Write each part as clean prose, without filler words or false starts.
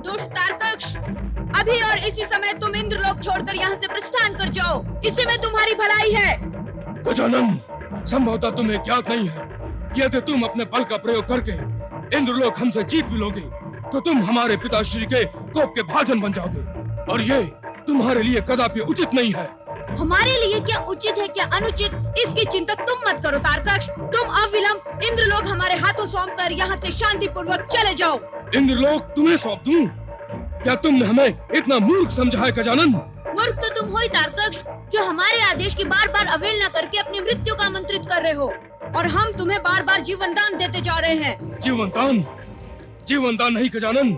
दुष्ट तारकक्ष, अभी और इसी समय तुम इंद्रलोक छोड़कर यहाँ से प्रस्थान कर जाओ। इसी में तुम्हारी भलाई है। गजानन, संभवतः तुम्हें ज्ञात नहीं है कि यदि तुम अपने बल का प्रयोग करके इंद्रलोक हमसे जीत भी लोगे तो तुम हमारे पिताश्री के कोप के भाजन बन जाओगे, और ये तुम्हारे लिए कदापि उचित नहीं है। हमारे लिए क्या उचित है क्या अनुचित, इसकी चिंता तुम मत करो तारकक्ष। तुम अविलंब इंद्रलोक हमारे हाथों सौंप कर यहाँ से शांति पूर्वक चले जाओ। इंद्रलोक तुम्हें सौंप दूं? क्या तुमने हमें इतना मूर्ख समझा है गजानन? मूर्ख तो तुम हो ही तारकक्ष, जो हमारे आदेश की बार बार अवहेलना करके अपनी मृत्यु का आमंत्रित कर रहे हो, और हम तुम्हें बार बार जीवन दान देते जा रहे हैं। जीवन दान? जीवन दान नहीं गजानन,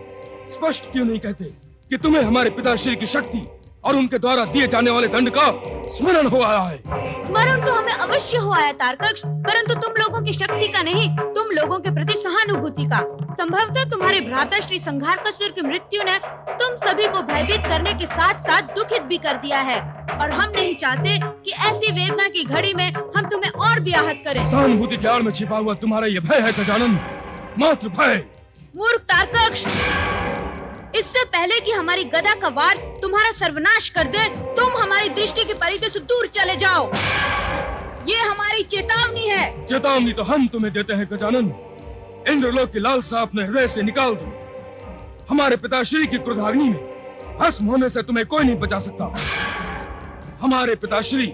स्पष्ट क्यों नहीं कहते कि तुम्हें हमारे पिताश्री की शक्ति और उनके द्वारा दिए जाने वाले दंड का स्मरण हो आया है। स्मरण तो हमें अवश्य हो आया तारकक्ष, परंतु तुम लोगों की शक्ति का नहीं, तुम लोगों के प्रति सहानुभूति का। संभवतः तुम्हारे भ्राताश्री संघारकासुर की मृत्यु ने तुम सभी को भयभीत करने के साथ साथ दुखित भी कर दिया है, और हम नहीं चाहते कि ऐसी वेदना की घड़ी में हम तुम्हें और भी आहत करें। सहानुभूति के आड़ में छिपा हुआ तुम्हारा ये भय है गजानन, मात्र भय। मूर्ख तारकक्ष, इससे पहले कि हमारी गदा का वार तुम्हारा सर्वनाश कर दे, तुम हमारी दृष्टि की परिधि से दूर चले जाओ। ये हमारी चेतावनी है। चेतावनी तो हम तुम्हें देते हैं गजानन। इंद्रलोक की लालसा अपने हृदय से निकाल दो। हमारे पिताश्री की क्रोधाग्नि में भस्म होने से तुम्हें कोई नहीं बचा सकता। हमारे पिताश्री,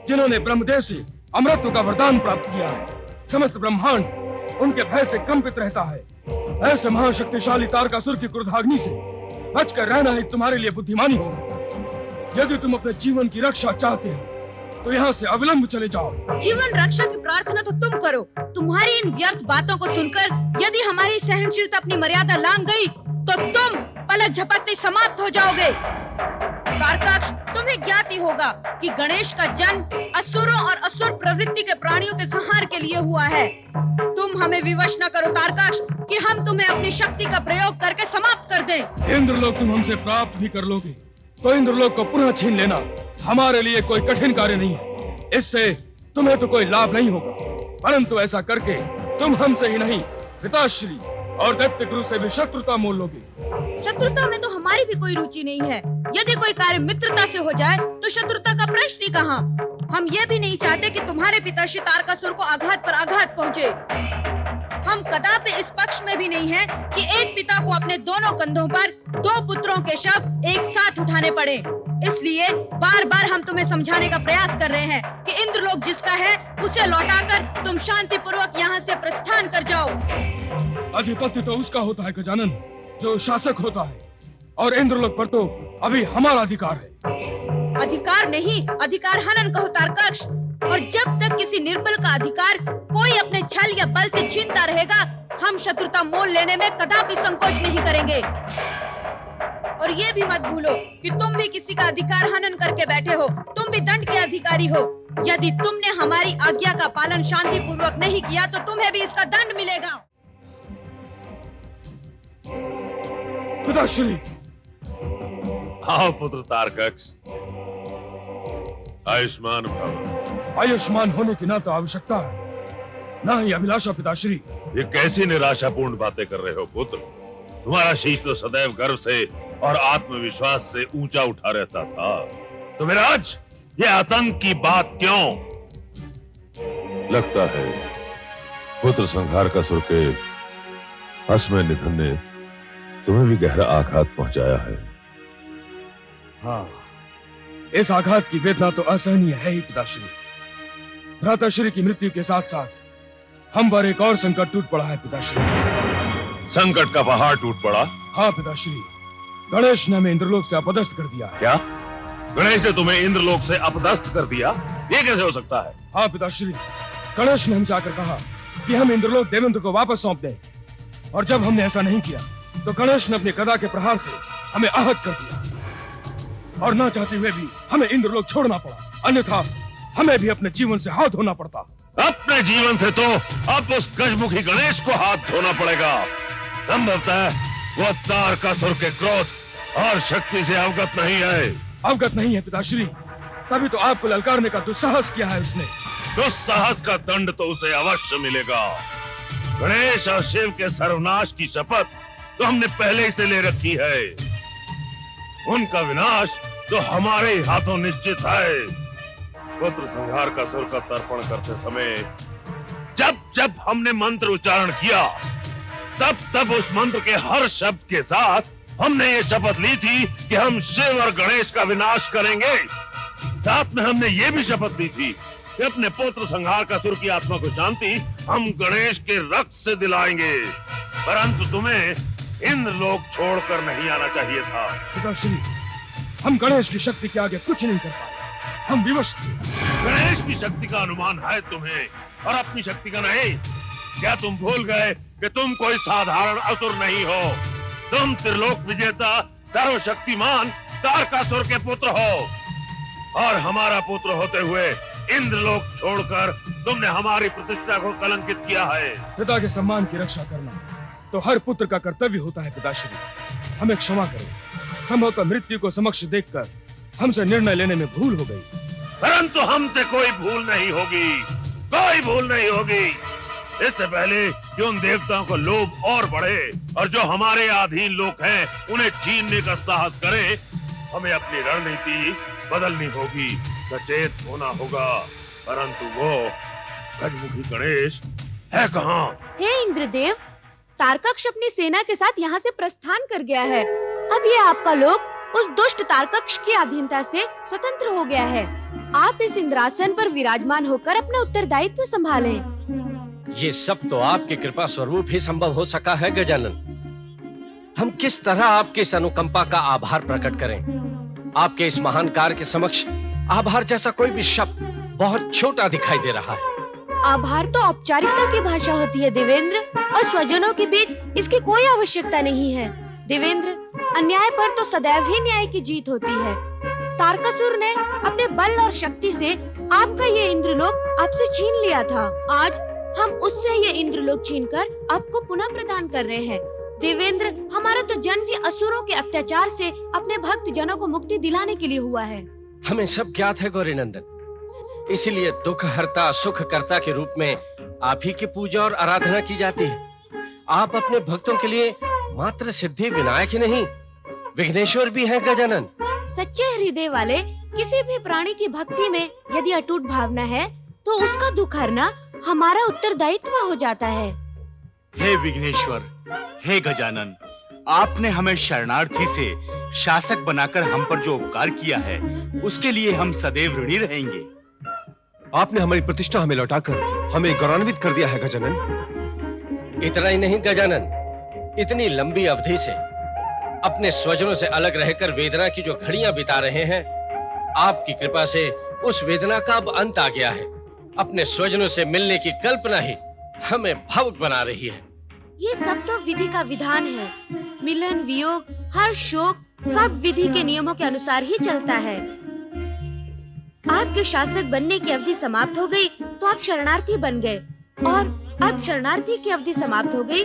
जिन्होंने ब्रह्मदेव से अमरत्व का वरदान प्राप्त किया है, समस्त ब्रह्मांड उनके भय से कंपित रहता है। ऐसे महाशक्तिशाली तारकासुर की क्रोधाग्नि से बचकर रहना ही तुम्हारे लिए बुद्धिमानी होगी। यदि तुम अपने जीवन की रक्षा चाहते हो तो यहाँ से अविलंब चले जाओ। जीवन रक्षा की प्रार्थना तो तुम करो। तुम्हारी इन व्यर्थ बातों को सुनकर यदि हमारी सहनशीलता अपनी मर्यादा लांघ गई तो तुम पलक झपकते समाप्त हो जाओगे। तारकक्ष, तुम्हें ज्ञात ही होगा कि गणेश का जन्म असुरों और असुर प्रवृत्ति के प्राणियों के संहार के लिए हुआ है। तुम हमें विवश न करो तारकक्ष कि हम तुम्हें अपनी शक्ति का प्रयोग करके समाप्त कर दें। इंद्रलोक तुम हमसे प्राप्त भी कर लोगे तो इंद्रलोक को पुनः छीन लेना हमारे लिए कोई कठिन कार्य नहीं है। इससे तुम्हें तो कोई लाभ नहीं होगा, परंतु ऐसा करके तुम हमसे ही नहीं, पिताश्री और दैत्य गुरु से भी शत्रुता मोल लोगे। शत्रुता में तो हमारी भी कोई रुचि नहीं है। यदि कोई कार्य मित्रता से हो जाए तो शत्रुता का प्रश्न ही कहाँ। हम ये भी नहीं चाहते कि तुम्हारे पिताश्री तारकासुर को आघात पर आघात पहुँचे। हम कदापि इस पक्ष में भी नहीं है कि एक पिता को अपने दोनों कंधों पर दो पुत्रों के शव एक साथ उठाने पड़े। इसलिए बार बार हम तुम्हें समझाने का प्रयास कर रहे हैं कि इंद्रलोक जिसका है उसे लौटाकर तुम शांति पूर्वक यहाँ से प्रस्थान कर जाओ। अधिपत्य तो उसका होता है गजानन जो शासक होता है, और इंद्रलोक पर तो अभी हमारा अधिकार है। अधिकार नहीं, अधिकार हनन कहो तारकक्ष। और जब तक किसी निर्बल का अधिकार कोई अपने छल या बल से छीनता रहेगा, हम शत्रुता मोल लेने में कदापि संकोच नहीं करेंगे। और ये भी मत भूलो कि तुम भी किसी का अधिकार हनन करके बैठे हो, तुम भी दंड के अधिकारी हो। यदि तुमने हमारी आज्ञा का पालन शांति पूर्वक नहीं किया तो तुम्हें भी इसका दंड मिलेगा। पिताश्री, आओ पुत्र तारकक्ष, आयुष्मान भव। आयुष्मान होने की ना तो आवश्यकता है ना ही अभिलाषा पिताश्री। ये कैसी निराशापूर्ण बातें कर रहे हो पुत्र। तुम्हारा शीश तो सदैव गर्व से और आत्मविश्वास से ऊंचा उठा रहता था, तो फिर आज ये आतंक की बात क्यों? लगता है पुत्र संघारकासुर के असमय निधन ने तुम्हें भी गहरा आघात पहुंचाया है। हाँ, इस आघात की वेदना तो असहनीय है ही पिताश्री। भ्राताश्री की मृत्यु के साथ साथ हम पर एक और संकट टूट पड़ा है पिताश्री। संकट का पहाड़ टूट पड़ा? हाँ पिताश्री, गणेश ने हमें इंद्रलोक से अपदस्थ कर दिया। क्या? गणेश ने तुम्हें इंद्रलोक से अपदस्थ कर दिया? ये कैसे हो सकता है? हाँ पिताश्री, गणेश ने हमसे आकर कहा कि हम इंद्रलोक देवेंद्र को वापस सौंप दें, और जब हमने ऐसा नहीं किया तो गणेश ने अपने गदा के प्रहार से हमें आहत कर दिया, और ना चाहते हुए भी हमें इंद्रलोक छोड़ना पड़ा, अन्यथा हमें भी अपने जीवन से हाथ धोना पड़ता। अपने जीवन से तो अब उस गजमुखी गणेश को हाथ धोना पड़ेगा। संभवतः वो तारकासुर के क्रोध और शक्ति से अवगत नहीं है। अवगत नहीं है पिताश्री, तभी तो आपको ललकारने का दुस्साहस किया है उसने। दुस्साहस का दंड तो उसे अवश्य मिलेगा। गणेश और शिव के सर्वनाश की शपथ तो हमने पहले ही से ले रखी है। उनका विनाश तो हमारे ही हाथों निश्चित है। पुत्र संहार का सुर का तर्पण करते समय जब जब हमने मंत्र उच्चारण किया, तब तब उस मंत्र के हर शब्द के साथ हमने ये शपथ ली थी कि हम शिव और गणेश का विनाश करेंगे। साथ में हमने ये भी शपथ ली थी कि अपने पुत्र संहार का सुर की आत्मा को शांति हम गणेश के रक्त से दिलाएंगे। परंतु तुम्हें इंद्रलोक छोड़कर नहीं आना चाहिए था। पिताश्री, हम गणेश की शक्ति के आगे कुछ नहीं कर पाए, हम विवश थे। गणेश की शक्ति का अनुमान है तुम्हें और अपनी शक्ति का नहीं। क्या तुम भूल गए कि तुम कोई साधारण असुर नहीं हो? तुम त्रिलोक विजेता सर्वशक्तिमान तारकासुर के पुत्र हो और हमारा पुत्र होते हुए इंद्रलोक छोड़कर तुमने हमारी प्रतिष्ठा को कलंकित किया है। पिता के सम्मान की रक्षा करना तो हर पुत्र का कर्तव्य होता है। पिताश्री, हमें क्षमा करें। संभवतः मृत्यु को समक्ष देखकर हमसे निर्णय लेने में भूल हो गई। परंतु हमसे कोई भूल नहीं होगी, कोई भूल नहीं होगी। इससे पहले कि उन देवताओं को लोभ और बढ़े और जो हमारे अधीन लोग हैं उन्हें छीनने का साहस करें, हमें अपनी रणनीति बदलनी होगी, सचेत होना होगा। परंतु वो गजमुखी गणेश है कहाँ? हे इंद्रदेव, तारकक्ष अपनी सेना के साथ यहाँ से प्रस्थान कर गया है। अब ये आपका लोक उस दुष्ट तारकक्ष की अधीनता से स्वतंत्र हो गया है। आप इस इंद्रासन पर विराजमान होकर अपना उत्तरदायित्व संभालें। ये सब तो आपकी कृपा स्वरूप ही संभव हो सका है गजानन। हम किस तरह आपकी इस अनुकंपा का आभार प्रकट करें? आपके इस महान कार्य के समक्ष आभार जैसा कोई भी शब्द बहुत छोटा दिखाई दे रहा है। आभार तो औपचारिकता की भाषा होती है देवेंद्र, और स्वजनों के बीच इसकी कोई आवश्यकता नहीं है। देवेंद्र, अन्याय पर तो सदैव ही न्याय की जीत होती है। तारकासुर ने अपने बल और शक्ति से आपका ये इंद्रलोक आपसे छीन लिया था। आज हम उससे ये इंद्रलोक छीनकर आपको पुनः प्रदान कर रहे हैं। देवेंद्र, हमारा तो जन्म ही असुरों के अत्याचार से अपने भक्त जनों को मुक्ति दिलाने के लिए हुआ है। हमें सब ज्ञात है गौरी नंदन, इसीलिए दुख हरता सुख करता के रूप में आप ही की पूजा और आराधना की जाती है। आप अपने भक्तों के लिए मात्र सिद्धि विनायक ही नहीं, विघ्नेश्वर भी हैं गजानन। सच्चे हृदय वाले किसी भी प्राणी की भक्ति में यदि अटूट भावना है तो उसका दुख हरना हमारा उत्तरदायित्व हो जाता है। हे विघ्नेश्वर, हे गजानन, आपने हमें शरणार्थी से शासक बनाकर हम पर जो उपकार किया है उसके लिए हम सदैव ऋणी रहेंगे। आपने हमारी प्रतिष्ठा हमें लौटाकर हमें गौरवान्वित कर दिया है गजानन। इतना ही नहीं गजानन, इतनी लंबी अवधि से अपने स्वजनों से अलग रहकर वेदना की जो घड़ियां बिता रहे हैं, आपकी कृपा से उस वेदना का अब अंत आ गया है। अपने स्वजनों से मिलने की कल्पना ही हमें भावुक बना रही है। ये सब तो विधि का विधान है। मिलन, वियोग, हर शोक सब विधि के नियमों के अनुसार ही चलता है। आपके शासक बनने की अवधि समाप्त हो गई तो आप शरणार्थी बन गए, और अब शरणार्थी की अवधि समाप्त हो गई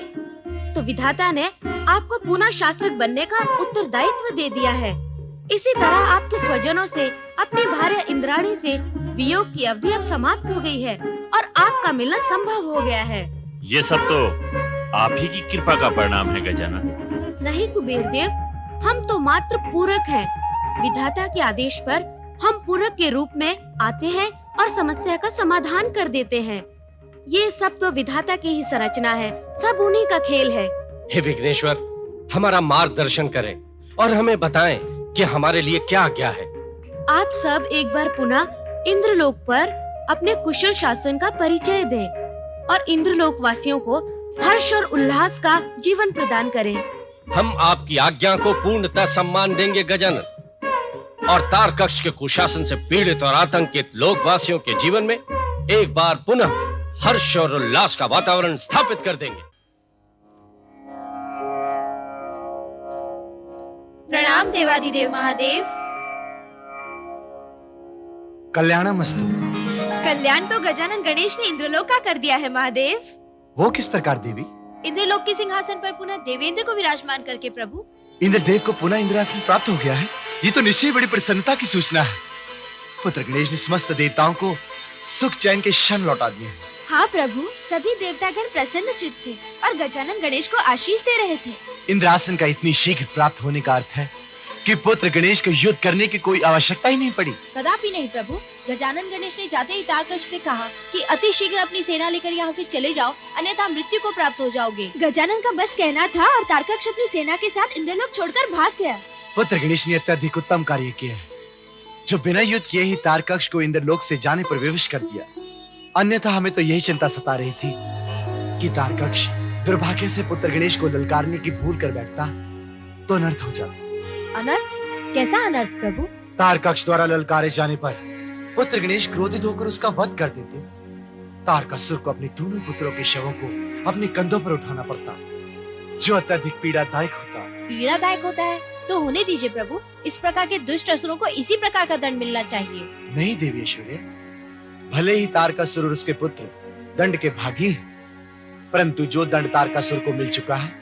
तो विधाता ने आपको पुनः शासक बनने का उत्तरदायित्व दे दिया है। इसी तरह आपके स्वजनों से, अपनी भार्या इंद्राणी से वियोग की अवधि अब समाप्त हो गई है और आपका मिलना संभव हो गया है। ये सब तो आप ही की कृपा का परिणाम है गजानन। नहीं कुबेर देव, हम तो मात्र पूरक हैं। विधाता के आदेश पर हम पूरक के रूप में आते हैं और समस्या का समाधान कर देते हैं। ये सब तो विधाता की ही संरचना है, सब उन्हीं का खेल है। हे विघ्नेश्वर, हमारा मार्गदर्शन करें और हमें बताएं कि हमारे लिए क्या आज्ञा है। आप सब एक बार पुनः इंद्रलोक पर अपने कुशल शासन का परिचय दें और इंद्रलोक वासियों को हर्ष और उल्लास का जीवन प्रदान करें। हम आपकी आज्ञा को पूर्णतः सम्मान देंगे गजानन, और तारकक्ष के कुशासन से पीड़ित और आतंकित लोकवासियों के जीवन में एक बार पुनः हर्ष और उल्लास का वातावरण स्थापित कर देंगे। प्रणाम देवाधिदेव महादेव। कल्याणमस्तु। कल्याण तो गजानन गणेश ने इंद्रलोक का कर दिया है महादेव। वो किस प्रकार देवी? इंद्रलोक के सिंहासन पर पुनः देवेंद्र को विराजमान करके प्रभु। इंद्रदेव को पुनः इंद्रासन प्राप्त हो गया है। ये तो निश्चय बड़ी प्रसन्नता की सूचना है। पुत्र गणेश ने समस्त देवताओं को सुख चैन के क्षण लौटा दिए। हाँ प्रभु, सभी देवतागण प्रसन्न चित्त थे और गजानन गणेश को आशीष दे रहे थे। इंद्रासन का इतनी शीघ्र प्राप्त होने का अर्थ है कि पुत्र गणेश को युद्ध करने की कोई आवश्यकता ही नहीं पड़ी। कदापि नहीं प्रभु। गजानन गणेश ने जाते ही तारकक्ष से कहा कि अति शीघ्र अपनी सेना लेकर यहाँ से चले जाओ, अन्यथा मृत्यु को प्राप्त हो जाओगे। गजानन का बस कहना था और तारकक्ष अपनी सेना के साथ इंद्रलोक छोड़कर भाग गया। पुत्र गणेश ने अत्यधिक उत्तम कार्य किया है, जो बिना युद्ध किए ही तारकक्ष को इंद्रलोक से जाने पर विवश कर दिया। अन्यथा हमें तो यही चिंता सता रही थी कि तारकक्ष दुर्भाग्य से पुत्र गणेश को ललकारने की भूल कर बैठता तो अनर्थ हो जाता। अनर्थ? कैसा अनर्थ प्रभु? तारकक्ष द्वारा ललकारे जाने पर पुत्र गणेश क्रोधित होकर उसका वध कर देते। तारकासुर को अपने दोनों पुत्रों के शवों को अपने कंधों पर उठाना पड़ता, जो अत्यधिक पीड़ादायक होता। पीड़ादायक होता है तो होने दीजिए प्रभु। इस प्रकार के दुष्ट असुरों को इसी प्रकार का दंड मिलना चाहिए। नहीं देवी ऐश्वर्य, भले ही तारकासुर और उसके पुत्र दंड के भागी हैं, परंतु जो दंड तारकासुर को मिल चुका है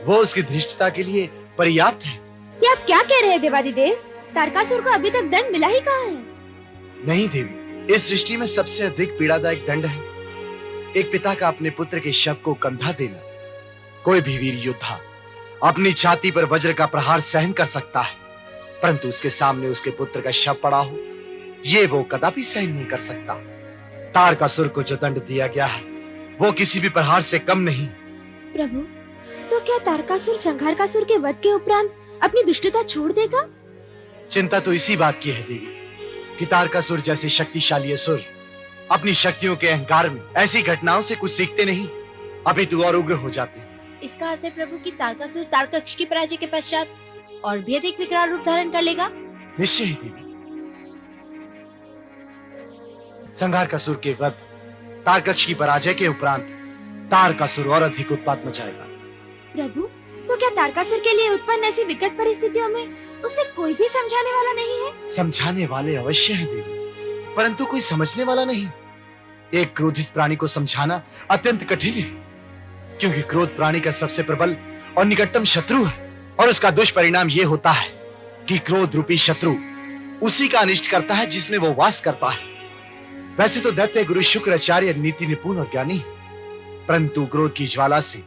वो उसकी धृष्टता के लिए पर्याप्त है। ये आप क्या कह रहे हैं देवादिदेव? तारकासुर को अभी तक दंड मिला ही कहाँ है? नहीं देवी, इस सृष्टि में सबसे अधिक पीड़ादायक दंड है एक पिता का अपने पुत्र के शव को कंधा देना। कोई भी वीर योद्धा अपनी छाती पर वज्र का प्रहार सहन कर सकता है, परंतु उसके सामने उसके पुत्र का शव पड़ा हो, ये वो कदापि सहन नहीं कर सकता। तारकासुर को जो दंड दिया गया है वो किसी भी प्रहार से कम नहीं। प्रभु, तो क्या तारकासुर संहारकासुर के वध के उपरांत अपनी दुष्टता छोड़ देगा? चिंता तो इसी बात की है देवी कि तारकासुर जैसे शक्तिशाली असुर अपनी शक्तियों के अहंकार में ऐसी घटनाओं से कुछ सीखते नहीं, अपितु और उग्र हो जाते हैं। इसका अर्थ है प्रभु कि तारकासुर तारकक्ष की पराजय के पश्चात और भी अधिक विकराल रूप धारण कर लेगा। निश्चय ही देवी। संहारकासुर के वध, तारकक्ष की पराजय के उपरांत तारकासुर और अधिक उत्पात मचाएगा। प्रभु, तो क्या तारकासुर के लिए उत्पन्न ऐसी विकट परिस्थितियों में उसे कोई भी समझाने वाला नहीं है? समझाने वाले अवश्य हैं देवी, परंतु कोई समझने वाला नहीं। एक क्रोधित प्राणी को समझाना अत्यंत कठिन है, क्योंकि क्रोध प्राणी का सबसे प्रबल और निकटतम शत्रु है, और उसका दुष्परिणाम यह होता है कि क्रोध रूपी शत्रु उसी का अनिष्ट करता है जिसमें वो वास करता है। वैसे तो दैत्य गुरु शुक्राचार्य नीति निपुण और ज्ञानी है, परंतु क्रोध की ज्वाला से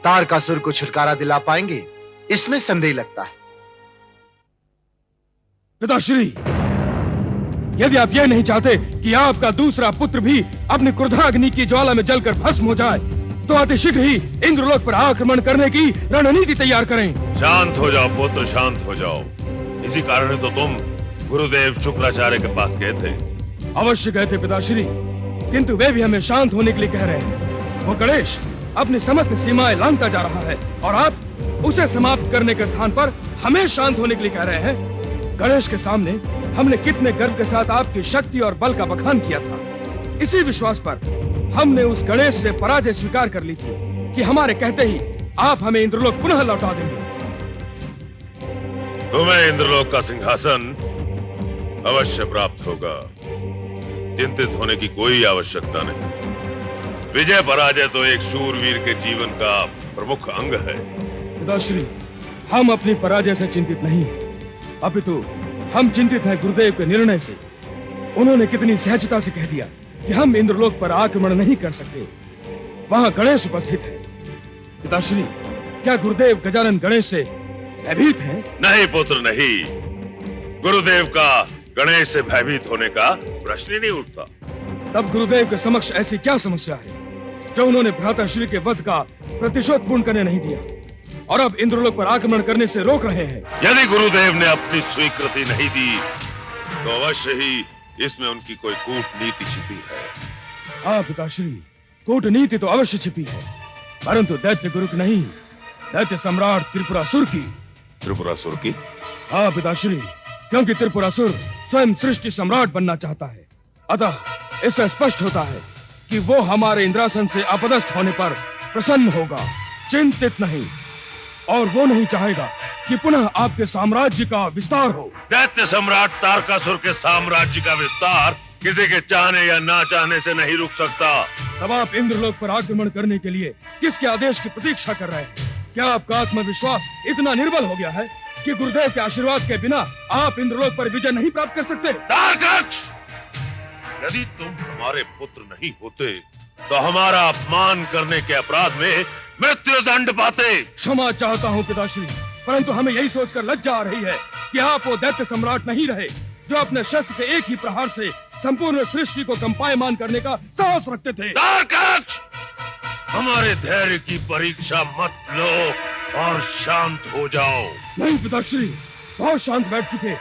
तारकासुर को छुटकारा दिला पाएंगे, इसमें संदेह लगता है। पिताश्री, यदि आप यह नहीं चाहते कि आपका दूसरा पुत्र भी अपनी क्रोधाग्नि की ज्वाला में जलकर भस्म हो जाए, तो अति शीघ्र ही इंद्रलोक पर आक्रमण करने की रणनीति तैयार करें। शांत हो जाओ पुत्र, शांत हो जाओ। इसी कारण तो तुम गुरुदेव शुक्राचार्य के पास गए थे। अवश्य गए थे पिताश्री, किंतु वे भी हमें शांत होने के लिए कह रहे हैं। वो गणेश अपनी समस्त सीमाएं लांघता जा रहा है और आप उसे समाप्त करने के स्थान पर हमें शांत होने के लिए कह रहे हैं। गणेश के सामने हमने कितने गर्व के साथ आपकी शक्ति और बल का बखान किया था। इसी विश्वास पर हमने उस गणेश से पराजय स्वीकार कर ली थी कि हमारे कहते ही आप हमें इंद्रलोक पुनः लौटा देंगे। तुम्हें इंद्रलोक का सिंहासन अवश्य प्राप्त होगा, चिंतित होने की कोई आवश्यकता नहीं। विजय पराजय तो एक शूरवीर के जीवन का प्रमुख अंग है। पिताश्री, हम अपनी पराजय से चिंतित नहीं हैं, अपितु हम चिंतित हैं गुरुदेव के निर्णय से। उन्होंने कितनी सहजता से कह दिया कि हम इंद्रलोक पर आक्रमण नहीं कर सकते। वहां गणेश उपस्थित है। पिताश्री, क्या गुरुदेव गजानन गणेश से भयभीत हैं? नहीं पुत्र, नहीं। गुरुदेव का गणेश से भयभीत होने का प्रश्न ही नहीं उठता। तब गुरुदेव के समक्ष ऐसी क्या समस्या है जो उन्होंने भ्राताश्री के वध का प्रतिशोध पूर्ण करने नहीं दिया और अब इंद्रलोक पर आक्रमण करने से रोक रहे हैं? यदि गुरुदेव ने अपनी स्वीकृति नहीं दी तो अवश्य ही इसमें उनकी कोई कूटनीति छिपी है। हाँ पिताश्री, कूटनीति तो अवश्य छिपी है, परंतु दैत्य गुरु की नहीं, दैत्य सम्राट त्रिपुरासुर की। त्रिपुरासुर की? हाँ पिताश्री, क्योंकि त्रिपुरासुर स्वयं सृष्टि सम्राट बनना चाहता है। अतः इससे स्पष्ट होता है कि वो हमारे इंद्रासन से अपदस्थ होने पर प्रसन्न होगा, चिंतित नहीं, और वो नहीं चाहेगा कि पुनः आपके साम्राज्य का विस्तार हो। दैत्य सम्राट तारकासुर के साम्राज्य का विस्तार किसी के चाहने या ना चाहने से नहीं रुक सकता। तब आप इंद्रलोक पर आक्रमण करने के लिए किसके आदेश की प्रतीक्षा कर रहे हैं? क्या आपका आत्मविश्वास इतना निर्बल हो गया है कि गुरुदेव के आशीर्वाद के बिना आप इंद्रलोक पर विजय नहीं प्राप्त कर सकते? तारकक्ष, यदि तुम हमारे पुत्र नहीं होते तो हमारा अपमान करने के अपराध में मृत्यु दंड पाते। क्षमा चाहता हूँ पिताश्री, परंतु हमें यही सोचकर लज्जा आ रही है कि आप वो दैत्य सम्राट नहीं रहे जो अपने शस्त्र के एक ही प्रहार से संपूर्ण सृष्टि को कंपायमान करने का साहस रखते थे। तारकक्ष, हमारे धैर्य की परीक्षा मत लो और शांत हो जाओ। नहीं पिताश्री, बहुत शांत बैठ चुके,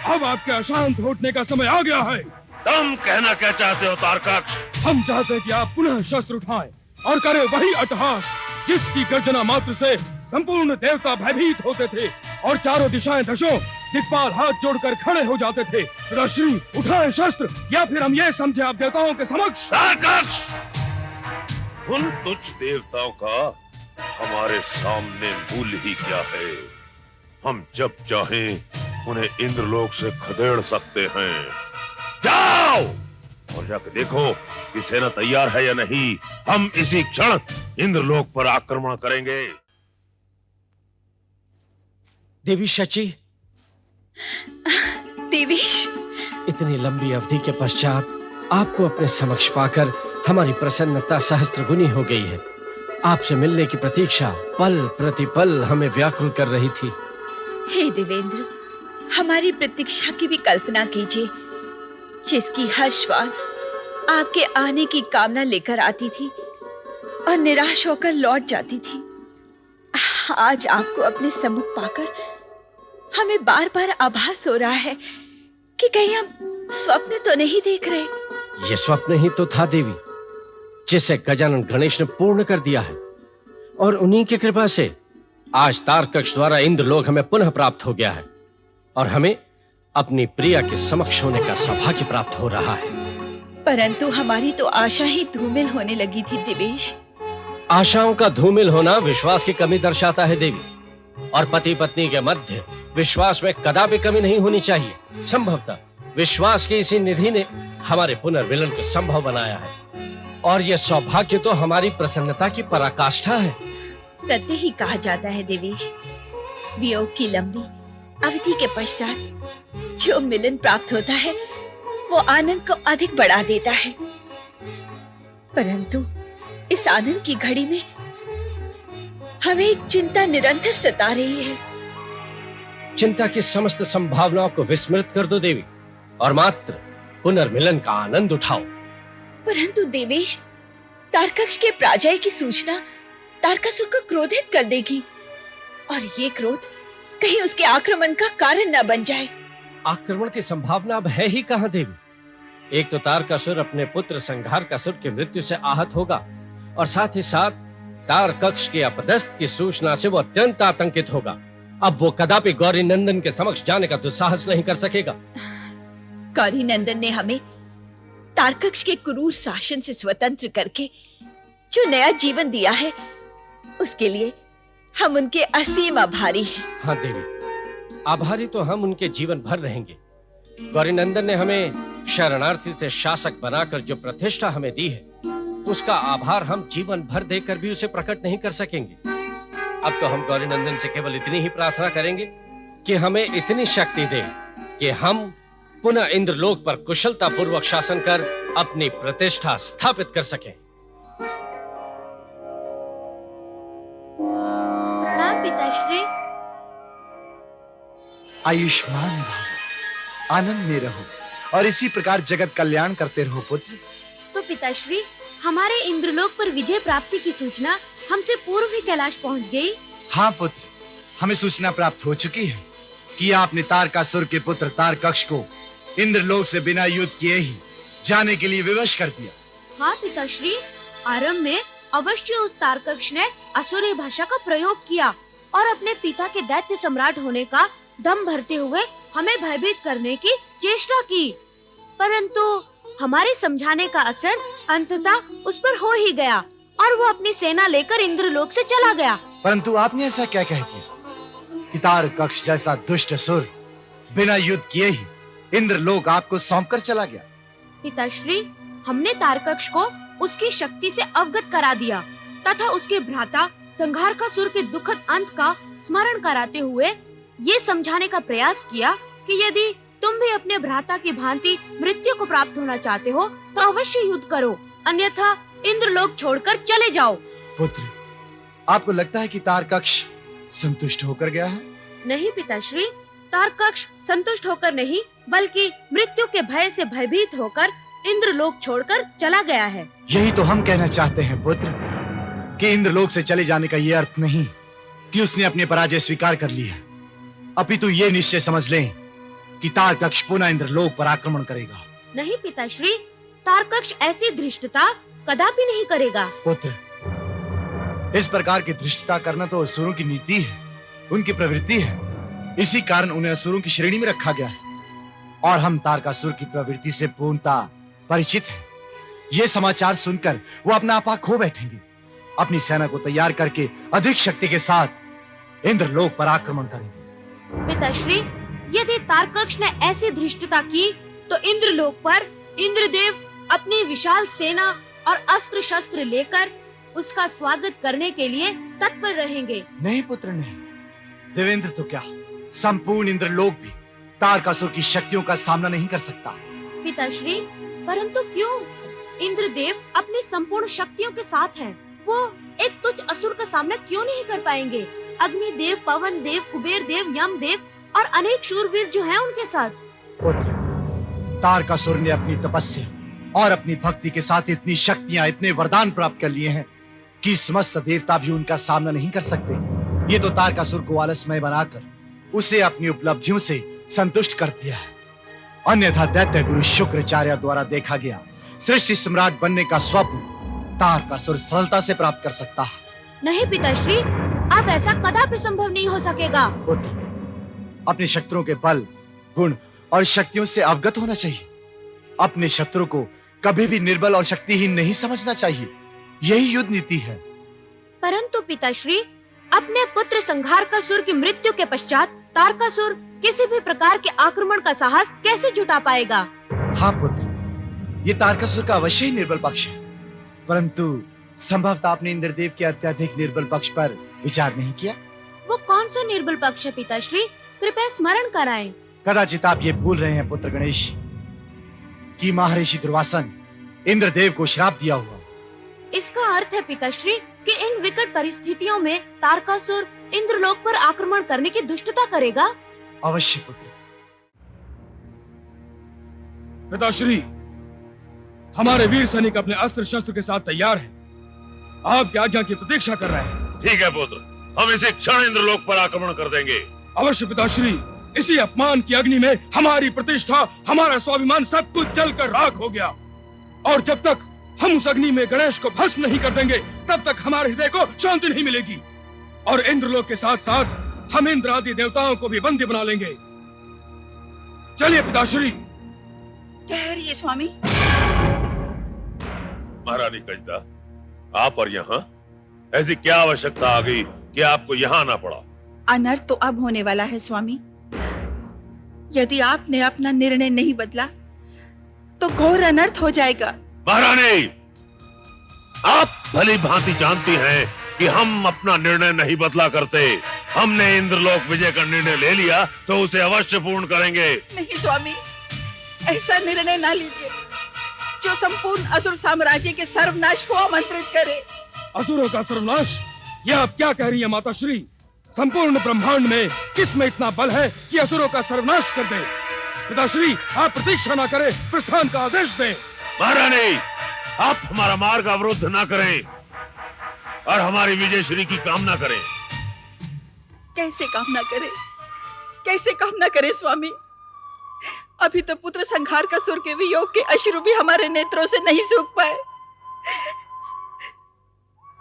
अब आपके अशांत होने का समय आ गया है। तुम कहना क्या चाहते हो तारकक्ष? हम चाहते हैं कि आप पुनः शस्त्र उठाएं और करें वही अट्टहास जिसकी गर्जना मात्र से संपूर्ण देवता भयभीत होते थे और चारों दिशाएं दशों दिक्पाल हाथ जोड़कर खड़े हो जाते थे। पिताश्री, उठाएं शस्त्र या फिर हम ये समझे आप देवताओं के समक्ष। तारकक्ष, उन तुच्छ देवताओं का हमारे सामने मूल्य ही क्या है? हम जब चाहें उन्हें इंद्रलोक से खदेड़ सकते हैं। जाओ और जाकर देखो कि सेना तैयार है या नहीं। हम इसी क्षण इंद्रलोक पर आक्रमण करेंगे। देवी शची, देवेश, इतनी लंबी अवधि के पश्चात आपको अपने समक्ष पाकर हमारी प्रसन्नता सहस्त्र गुनी हो गई है। आपसे मिलने की प्रतीक्षा पल प्रतिपल हमें व्याकुल कर रही थी। हे देवेंद्र, हमारी प्रतीक्षा की भी कल्पना कीजिए, जिसकी हर श्वास आपके आने की कामना लेकर आती थी और निराश होकर लौट जाती थी। आज आपको अपने सम्मुख पाकर हमें बार बार आभास हो रहा है कि कहीं हम स्वप्न तो नहीं देख रहे। ये स्वप्न ही तो था देवी, जिसे गजानन गणेश ने पूर्ण कर दिया है, और उन्हीं की कृपा से आज तारकक्ष द्वारा इंद्रलोक हमें पुनः प्राप्त हो गया है और हमें अपनी प्रिया के समक्ष होने का सौभाग्य प्राप्त हो रहा है। परंतु हमारी तो आशा ही धूमिल होने लगी थी देवेश। आशाओं का धूमिल होना विश्वास की कमी दर्शाता है देवी, और पति पत्नी के मध्य विश्वास में कदापि कमी नहीं होनी चाहिए। संभवतः विश्वास की इसी निधि ने हमारे पुनर्मिलन को संभव बनाया है, और यह सौभाग्य तो हमारी प्रसन्नता की पराकाष्ठा है। सत्य ही कहा जाता है देवेश, वियोग की लंबी अवधि के पश्चात जो मिलन प्राप्त होता है वो आनंद को अधिक बढ़ा देता है। परंतु इस आनंद की घड़ी में हमें एक चिंता निरंतर सता रही है। चिंता की समस्त संभावनाओं को विस्मृत कर दो देवी, और मात्र पुनर्मिलन का आनंद उठाओ। परंतु देवेश, तारकक्ष के पराजय की सूचना तारकासुर को क्रोधित कर देगी, और ये क्रोध कहीं उसके आक्रमण का कारण न बन जाए। आक्रमण की संभावना अब है ही कहां देवी। एक तो तारकासुर अपने पुत्र संघारकासुर की मृत्यु से आहत होगा, और साथ ही साथ तारकक्ष के अपदस्थ की सूचना से वो अत्यंत आतंकित होगा। अब वो कदापि गौरी नंदन के समक्ष जाने का दुस्साहस नहीं कर सकेगा। गौरी नंदन ने हमें तारकक्ष के क्रूर शासन से स्वतंत्र करके जो नया जीवन दिया है, उसके लिए हम उनके असीम आभारी हैं। हाँ देवी, आभारी तो हम उनके जीवन भर रहेंगे। गौरी नंदन ने हमें शरणार्थी से शासक बनाकर जो प्रतिष्ठा हमें दी है, उसका आभार हम जीवन भर देकर भी उसे प्रकट नहीं कर सकेंगे। अब तो हम गौरी नंदन से केवल इतनी ही प्रार्थना करेंगे कि हमें इतनी शक्ति दे कि हम पुनः इंद्रलोक पर कुशलता पूर्वक शासन कर अपनी प्रतिष्ठा स्थापित कर सकें। प्रणाम पिताश्री। आयुष्मान भव, आनंद में रहो और इसी प्रकार जगत कल्याण करते रहो पुत्र। तो पिताश्री, हमारे इंद्रलोक पर विजय प्राप्ति की सूचना हमसे पूर्व ही कैलाश पहुंच गई। हाँ पुत्र, हमें सूचना प्राप्त हो चुकी है कि आपने तारकासुर के पुत्र तारकक्ष को इंद्रलोक से बिना युद्ध किए ही जाने के लिए विवश कर दिया। हाँ पिताश्री, आरंभ में अवश्य उस तारकक्ष ने असुरी भाषा का प्रयोग किया और अपने पिता के दैत्य सम्राट होने का दम भरते हुए हमें भयभीत करने की चेष्टा की, परंतु हमारे समझाने का असर अंततः उस पर हो ही गया और वो अपनी सेना लेकर इंद्रलोक से चला गया। परंतु आपने ऐसा क्या कह दिया कि तारकक्ष जैसा दुष्ट असुर बिना युद्ध किए ही इंद्रलोक आपको सौंपकर चला गया? पिताश्री, हमने तारकक्ष को उसकी शक्ति से अवगत करा दिया तथा उसके भ्राता संघारकासुर के दुखद अंत का स्मरण कराते हुए ये समझाने का प्रयास किया कि यदि तुम भी अपने भ्राता की भांति मृत्यु को प्राप्त होना चाहते हो तो अवश्य युद्ध करो, अन्यथा इंद्रलोक छोड़कर चले जाओ। पुत्र, आपको लगता है कि तारकक्ष संतुष्ट होकर गया है? नहीं पिताश्री, तारकक्ष संतुष्ट होकर नहीं बल्कि मृत्यु के भय से भयभीत होकर इंद्रलोक छोड़कर चला गया है। यही तो हम कहना चाहते हैं पुत्र, कि इंद्रलोक से चले जाने का ये अर्थ नहीं कि उसने अपनी पराजय स्वीकार कर ली है, अपितु ये निश्चय समझ लें कि तारकक्ष पुनः इंद्रलोक पर आक्रमण करेगा। नहीं पिताश्री, तारकक्ष ऐसी धृष्टता कदापि नहीं करेगा। पुत्र, इस प्रकार की धृष्टता करना तो असुरों की नीति है, उनकी प्रवृत्ति है। इसी कारण उन्हें असुरों की श्रेणी में रखा गया है और हम तारकासुर की प्रवृत्ति से पूर्णतः परिचित हैं। ये समाचार सुनकर वो अपना आपा खो बैठेंगे, अपनी सेना को तैयार करके अधिक शक्ति के साथ इंद्रलोक पर आक्रमण करेंगे। पिताश्री, यदि तारकक्ष ने ऐसी धृष्टता की तो इंद्रलोक पर इंद्रदेव अपनी विशाल सेना और अस्त्र शस्त्र लेकर उसका स्वागत करने के लिए तत्पर रहेंगे। नहीं पुत्र नहीं, देवेंद्र तो क्या, संपूर्ण इंद्रलोक भी तारकासुर की शक्तियों का सामना नहीं कर सकता। पिताश्री, परंतु क्यों? इंद्रदेव अपनी संपूर्ण शक्तियों के साथ हैं। वो एक तुच्छ असुर का सामना क्यों नहीं कर पाएंगे? अग्निदेव, पवन देव, कुबेर देव, यम देव और अनेक शूरवीर जो हैं उनके साथ। पुत्र, तारकासुर ने अपनी तपस्या और अपनी भक्ति के साथ इतनी शक्तियां, इतने वरदान प्राप्त कर लिए हैं कि समस्त देवता भी उनका सामना नहीं कर सकते। ये तो तारकासुर को आलसमय बनाकर उसे अपनी उपलब्धियों से संतुष्ट कर दिया है। अन्यथा दैत्य गुरु शुक्राचार्य द्वारा देखा गया सृष्टि सम्राट बनने का स्वप्न तारकासुर सरलता से प्राप्त कर सकता है। नहीं पिताश्री, अब ऐसा कदापि संभव नहीं हो सकेगा। पुत्र, अपने शत्रुओं के बल, गुण और शक्तियों से अवगत होना चाहिए। अपने शत्रु को कभी भी निर्बल और शक्तिहीन नहीं समझना चाहिए। यही युद्ध नीति है। परंतु पिताश्री, अपने पुत्र संहारकासुर की मृत्यु के पश्चात तारकासुर किसी भी प्रकार के आक्रमण का साहस कैसे जुटा पाएगा? हाँ पुत्र, ये तारकासुर का अवश्य ही निर्बल पक्ष है, परंतु संभवतः आपने इंद्रदेव के अत्यधिक निर्बल पक्ष पर विचार नहीं किया। वो कौन सा निर्बल पक्ष है पिताश्री? कृपया स्मरण कराएं। कदाचित आप ये भूल रहे हैं पुत्र गणेश कि महर्षि दुर्वासा ने इंद्रदेव को श्राप दिया हुआ। इसका अर्थ है पिताश्री कि इन विकट परिस्थितियों में तारकासुर इंद्रलोक पर आक्रमण करने की दुष्टता करेगा। अवश्य पुत्र। पिताश्री, हमारे वीर सैनिक अपने अस्त्र शस्त्र के साथ तैयार हैं। आपकी आज्ञा की प्रतीक्षा कर रहे हैं। ठीक है पुत्र, हम इसे क्षण इंद्रलोक पर आक्रमण कर देंगे। अवश्य पिताश्री। इसी अपमान की अग्नि में हमारी प्रतिष्ठा, हमारा स्वाभिमान सब कुछ जलकर राख हो गया, और जब तक हम उस अग्नि में गणेश को भस्म नहीं कर देंगे तब तक हमारे हृदय को शांति नहीं मिलेगी। और इंद्रलोक के साथ साथ हम इंद्र आदि देवताओं को भी बंदी बना लेंगे। चलिए पिताश्री। ठहरिए स्वामी। महारानी कजदा, आप और यहाँ ऐसी क्या आवश्यकता आ गई कि आपको यहाँ आना पड़ा? अनर्थ तो अब होने वाला है स्वामी। यदि आपने अपना निर्णय नहीं बदला तो घोर अनर्थ हो जाएगा। महारानी, आप भली भांति जानती हैं कि हम अपना निर्णय नहीं बदला करते। हमने इंद्रलोक विजय का निर्णय ले लिया तो उसे अवश्य पूर्ण करेंगे। नहीं स्वामी, ऐसा निर्णय ना लीजिए जो संपूर्ण असुर साम्राज्य के सर्वनाश को आमंत्रित करे। असुरों का सर्वनाश? यह आप क्या कह रही है माताश्री? संपूर्ण ब्रह्मांड में किसमें इतना बल है कि असुरों का सर्वनाश कर दे? पिताश्री, आप प्रतीक्षा न करें, प्रस्थान का आदेश दें। महारानी, आप हमारा मार्ग अवरुद्ध ना करें और हमारी विजय श्री की कामना करें। कैसे कामना करे, कैसे कामना करे स्वामी? अभी तो पुत्र संहार का सुर के वियोग के अश्रु भी हमारे नेत्रों से नहीं सूख पाए,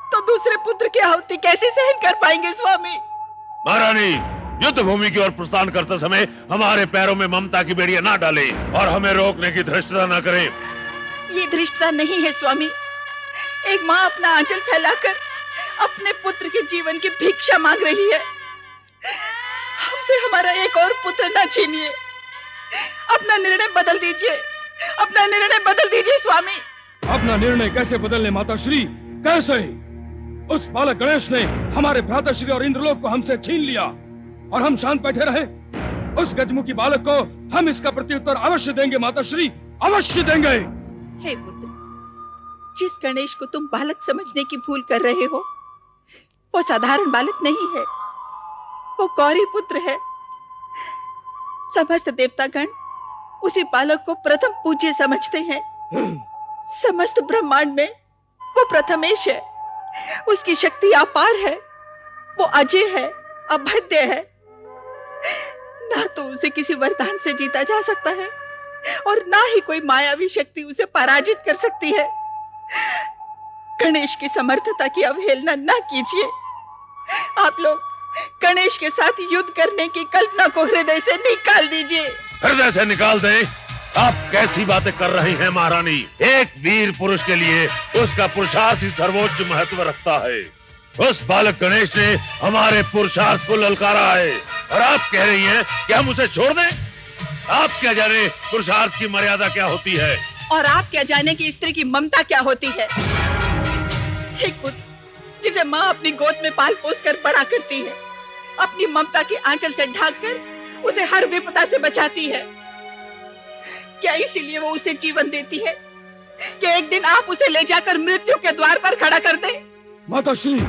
तो दूसरे पुत्र की आहुति कैसे सहन कर पाएंगे स्वामी? महारानी, युद्ध भूमि की ओर प्रस्थान करते समय हमारे पैरों में ममता की बेड़ियां ना डालें और हमें रोकने की धृष्टता ना करें। ये धृष्टता नहीं है स्वामी। एक माँ अपना आंचल फैलाकर अपने पुत्र के जीवन की भिक्षा मांग रही है। हमसे हमारा एक और पुत्र ना छीनिए। अपना निर्णय बदल दीजिए, अपना निर्णय बदल दीजिए स्वामी। अपना निर्णय कैसे बदलने माताश्री? कैसे? उस बालक गणेश ने हमारे भ्राताश्री और इंद्रलोक को हमसे छीन लिया और हम शांत बैठे रहे? उस गजमुखी बालक को हम इसका प्रत्युत्तर अवश्य देंगे माताश्री, अवश्य देंगे। हे पुत्र, जिस गणेश को तुम बालक समझने की भूल कर रहे हो, वो साधारण बालक नहीं है, वो गौरी पुत्र है। समस्त देवतागण उसी बालक को प्रथम पूज्य समझते हैं। समस्त ब्रह्मांड में वो प्रथमेश है। उसकी शक्ति अपार है, वो अजय है, अभेद्य है। ना तो उसे किसी वरदान से जीता जा सकता है और ना ही कोई मायावी शक्ति उसे पराजित कर सकती है। गणेश की समर्थता की अवहेलना ना कीजिए। आप लोग गणेश के साथ युद्ध करने की कल्पना को हृदय से निकाल दीजिए। हृदय से निकाल दे? आप कैसी बातें कर रही हैं महारानी? एक वीर पुरुष के लिए उसका पुरुषार्थ ही सर्वोच्च महत्व रखता है। उस बालक गणेश ने हमारे पुरुषार्थ को ललकारा है और आप कह रही हैं कि हम उसे छोड़ दें? आप क्या जाने पुरुषार्थ की मर्यादा क्या होती है? और आप क्या जाने कि स्त्री की ममता क्या होती है? एक पुत्र जिसे माँ अपनी गोद में पाल पोस कर बड़ा करती है, अपनी ममता के आंचल से ढककर उसे हर विपदा से बचाती है। क्या इसीलिए वो उसे जीवन देती है कि एक दिन आप उसे ले जाकर मृत्यु के द्वार पर खड़ा कर दे? माता श्री,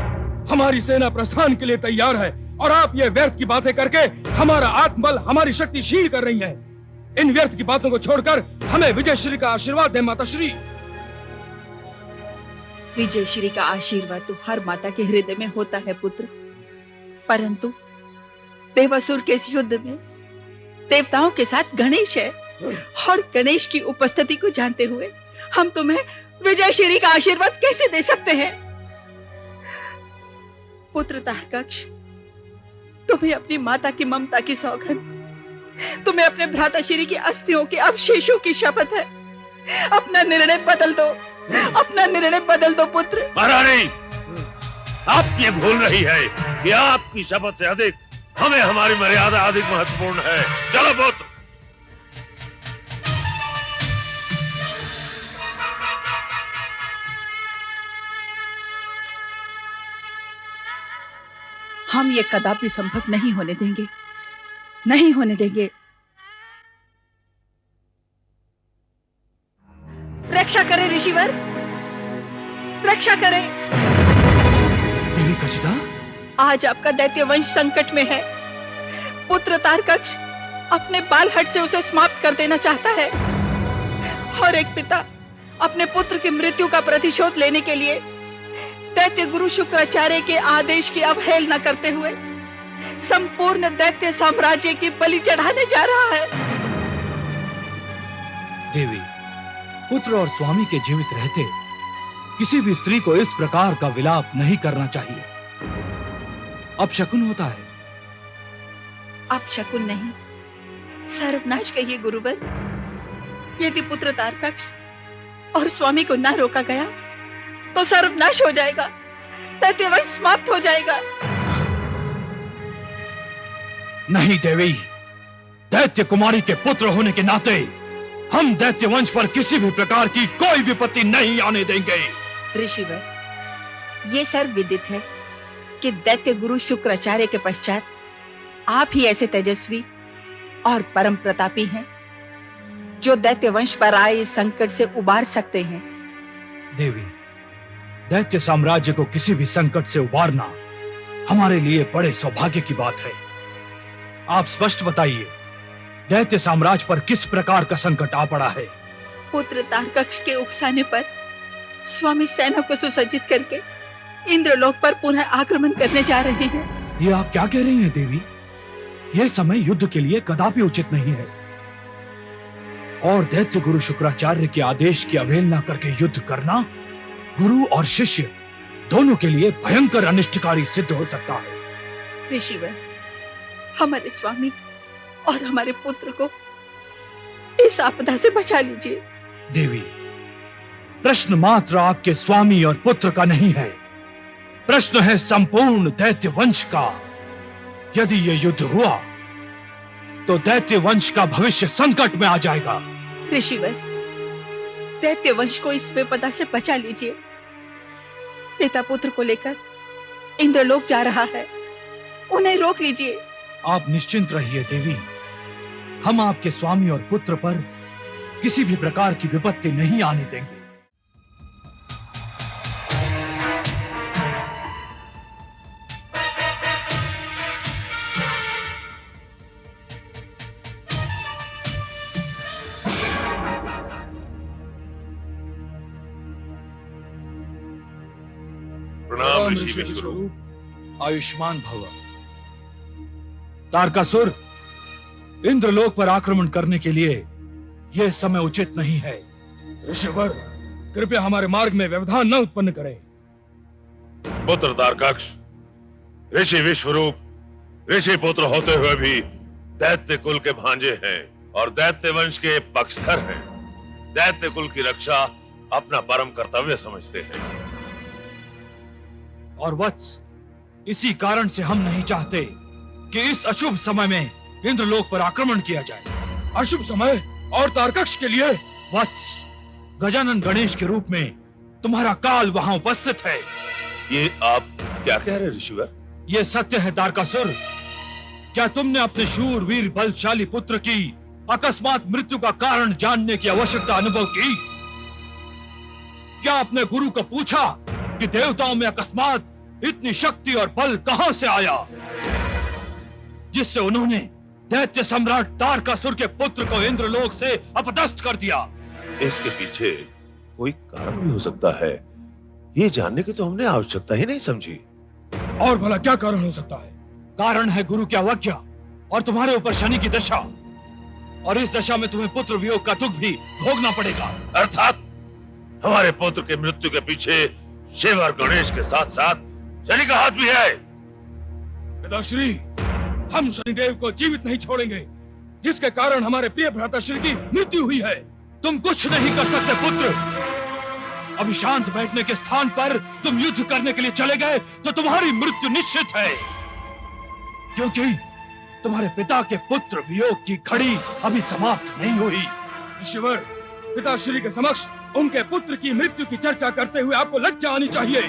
हमारी सेना प्रस्थान के लिए तैयार है और आप ये व्यर्थ की बातें करके हमारा आत्मबल, हमारी शक्ति क्षीण कर रही हैं। इन व्यर्थ की बातों को छोड़कर हमें विजय श्री का आशीर्वाद दें माता श्री। विजय श्री का आशीर्वाद तो हर माता के हृदय में होता है पुत्र, परंतु देवासुर के इस युद्ध में देवताओं के साथ गणेश है और गणेश की उपस्थिति को जानते हुए हम तुम्हें विजय श्री का आशीर्वाद कैसे दे सकते हैं? पुत्र तारकक्ष, तुम्हें अपनी माता की ममता की सौगंध, तुम्हें अपने भ्राता श्री की अस्थियों के अवशेषों की शपथ है। अपना निर्णय बदल दो, अपना निर्णय बदल दो पुत्र। महारानी, आप ये भूल रही है कि आपकी शपथ से अधिक हमें हमारी मर्यादा अधिक महत्वपूर्ण है। चलो पुत्र। हम ये कदापि संभव नहीं होने देंगे, नहीं होने देंगे। रक्षा करें ऋषिवर, रक्षा करें। देवी कचिता, आज आपका दैत्य वंश संकट में है। पुत्र तारकक्ष अपने बाल हट से उसे समाप्त कर देना चाहता है और एक पिता अपने पुत्र की मृत्यु का प्रतिशोध लेने के लिए दैत्य गुरु शुक्राचार्य के आदेश की अवहेलना करते हुए संपूर्ण दैत्य साम्राज्य की बलि चढ़ाने जा रहा है। देवी, पुत्र और स्वामी के जीवित रहते किसी भी स्त्री को इस प्रकार का विलाप नहीं करना चाहिए। अपशकुन होता है। अपशकुन नहीं, सर्वनाश कहिए गुरुवर। यदि पुत्र तारकक्ष और स्वामी को न रोका गया तो सर्वनाश हो जाएगा, दैत्य वंश समाप्त हो जाएगा। नहीं देवी, दैत्य कुमारी के पुत्र होने के नाते हम दैत्य वंश पर किसी भी प्रकार की कोई विपत्ति नहीं आने देंगे। ऋषिवर, ये सर्वविदित है कि दैत्य गुरु शुक्राचार्य के पश्चात आप ही ऐसे तेजस्वी और परम प्रतापी हैं जो दैत्य वंश पर आए इस संकट से उबार सकते हैं। देवी, दैत्य साम्राज्य को किसी भी संकट से उबारना हमारे लिए बड़े सौभाग्य की बात है। आप स्पष्ट बताइए, दैत्य साम्राज्य पर किस प्रकार का संकट आ पड़ा है? पुत्र तारकक्ष के उकसाने पर स्वामी सेना को सुसज्जित करके इंद्रलोक पर पुनः आक्रमण करने जा रहे हैं। ये आप क्या कह रही हैं देवी? यह समय युद्ध के लिए कदापि उचित नहीं है और दैत्य गुरु शुक्राचार्य के आदेश की अवहेलना करके युद्ध करना गुरु और शिष्य दोनों के लिए भयंकर अनिष्टकारी सिद्ध हो सकता है। ऋषिवर, हमारे स्वामी और हमारे पुत्र को इस आपदा से बचा लीजिए। देवी, प्रश्न मात्र आपके स्वामी और पुत्र का नहीं है, प्रश्न है संपूर्ण दैत्य वंश का। यदि ये युद्ध हुआ तो दैत्य वंश का भविष्य संकट में आ जाएगा। ऋषिवर, दैत्य वंश को इस विपदा से बचा लीजिए। पिता पुत्र को लेकर इंद्रलोक जा रहा है, उन्हें रोक लीजिए। आप निश्चिंत रहिए देवी, हम आपके स्वामी और पुत्र पर किसी भी प्रकार की विपत्ति नहीं आने देंगे। प्रणाम ऋषि ऋषि विश्वरूप। आयुष्मान भव। तारकासुर, इंद्रलोक पर आक्रमण करने के लिए यह समय उचित नहीं है। ऋषिवर, कृपया हमारे मार्ग में व्यवधान न उत्पन्न करें। पुत्र तारकाक्ष, ऋषि विश्वरूप ऋषि पुत्र होते हुए भी दैत्य कुल के भांजे हैं और दैत्य वंश के पक्षधर हैं। दैत्य कुल की रक्षा अपना परम कर्तव्य समझते हैं। और वत्स, इसी कारण से हम नहीं चाहते कि इस अशुभ समय में इंद्रलोक पर आक्रमण किया जाए। अशुभ समय और तारकक्ष के लिए? वत्स, गजानन गणेश के रूप में तुम्हारा काल वहां उपस्थित है। ये आप क्या कह रहे हैं ऋषिवर? यह सत्य है तारकासुर। क्या तुमने अपने शूरवीर बलशाली पुत्र की अकस्मात मृत्यु का कारण जानने की आवश्यकता अनुभव की? क्या अपने गुरु को पूछा कि देवताओं में अकस्मात इतनी शक्ति और बल कहां से आया जिससे उन्होंने दैत्य सम्राट तारकासुर के पुत्र को इंद्रलोक से अपदस्थ कर दिया? इसके पीछे कोई कारण भी हो सकता है। ये जानने की तो हमने आवश्यकता ही नहीं समझी। और भला क्या कारण हो सकता है? कारण है गुरु की अवज्ञा और तुम्हारे ऊपर शनि की दशा, और इस दशा में तुम्हें पुत्र वियोग का दुख भी भोगना पड़ेगा। अर्थात हमारे पुत्र के मृत्यु के पीछे शिव और गणेश के साथ साथ शनि का हाथ भी है। पिताश्री, हम शनिदेव को जीवित नहीं छोड़ेंगे जिसके कारण हमारे प्रिय भ्राताश्री की मृत्यु हुई है। तुम कुछ नहीं कर सकते पुत्र। अभी शांत बैठने के स्थान पर तुम युद्ध करने के लिए चले गए तो तुम्हारी मृत्यु निश्चित है, क्योंकि तुम्हारे पिता के पुत्र वियोग की घड़ी अभी समाप्त नहीं हुई। ऋषिवर, पिताश्री के समक्ष उनके पुत्र की मृत्यु की चर्चा करते हुए आपको लज्जा आनी चाहिए।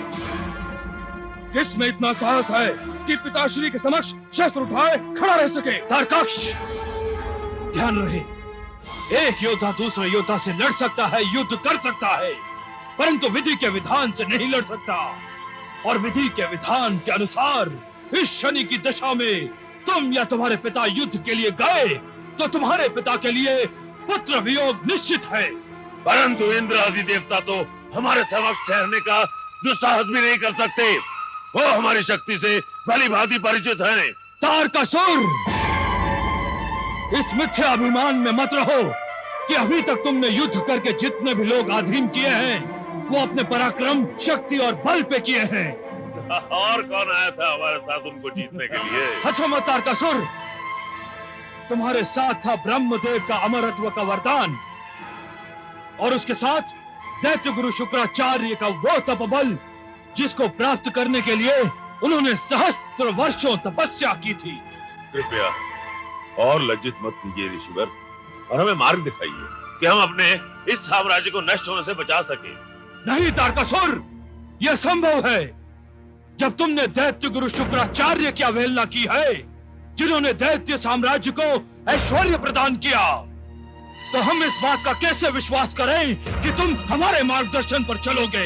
किस में इतना साहस है कि पिताश्री के समक्ष शस्त्र उठाए खड़ा रह सके? तारकाक्ष, ध्यान रहे, एक योद्धा दूसरे योद्धा से लड़ सकता है, युद्ध कर सकता है, परंतु विधि के विधान से नहीं लड़ सकता। और विधि के विधान के अनुसार इस शनि की दशा में तुम या तुम्हारे पिता युद्ध के लिए गए तो तुम्हारे पिता के लिए पुत्र वियोग निश्चित है। परंतु इंद्र आदि देवता तो हमारे समक्ष ठहरने का दुस्साहस भी नहीं कर सकते। वो हमारी शक्ति से भली भांति परिचित हैं। तारकासुर, इस मिथ्या अभिमान में मत रहो कि अभी तक तुमने युद्ध करके जितने भी लोग अधीन किए हैं वो अपने पराक्रम, शक्ति और बल पे किए हैं। और कौन आया था हमारे साथ उनको जीतने के लिए? हंसो मत तारकासुर, तुम्हारे साथ था ब्रह्मदेव का अमरत्व का वरदान और उसके साथ दैत्य गुरु शुक्राचार्य का वो तपबल जिसको प्राप्त करने के लिए उन्होंने सहस्त्र वर्षों तपस्या की थी। कृपया और लज्जित मत कीजिए ऋषिवर, और हमें मार्ग दिखाइए कि हम अपने इस साम्राज्य को नष्ट होने से बचा सके। नहीं तारकासुर, यह संभव है जब तुमने दैत्य गुरु शुक्राचार्य की अवहेलना की है, जिन्होंने दैत्य साम्राज्य को ऐश्वर्य प्रदान किया। तो हम इस बात का कैसे विश्वास करें कि तुम हमारे मार्गदर्शन पर चलोगे?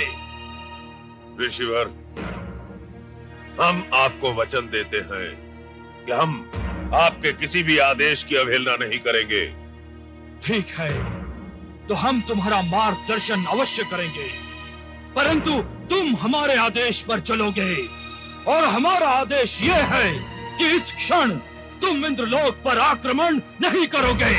ऋषिवर, हम आपको वचन देते हैं कि हम आपके किसी भी आदेश की अवहेलना नहीं करेंगे। ठीक है, तो हम तुम्हारा मार्गदर्शन अवश्य करेंगे, परंतु तुम हमारे आदेश पर चलोगे और हमारा आदेश यह है कि इस क्षण तुम इंद्रलोक पर आक्रमण नहीं करोगे।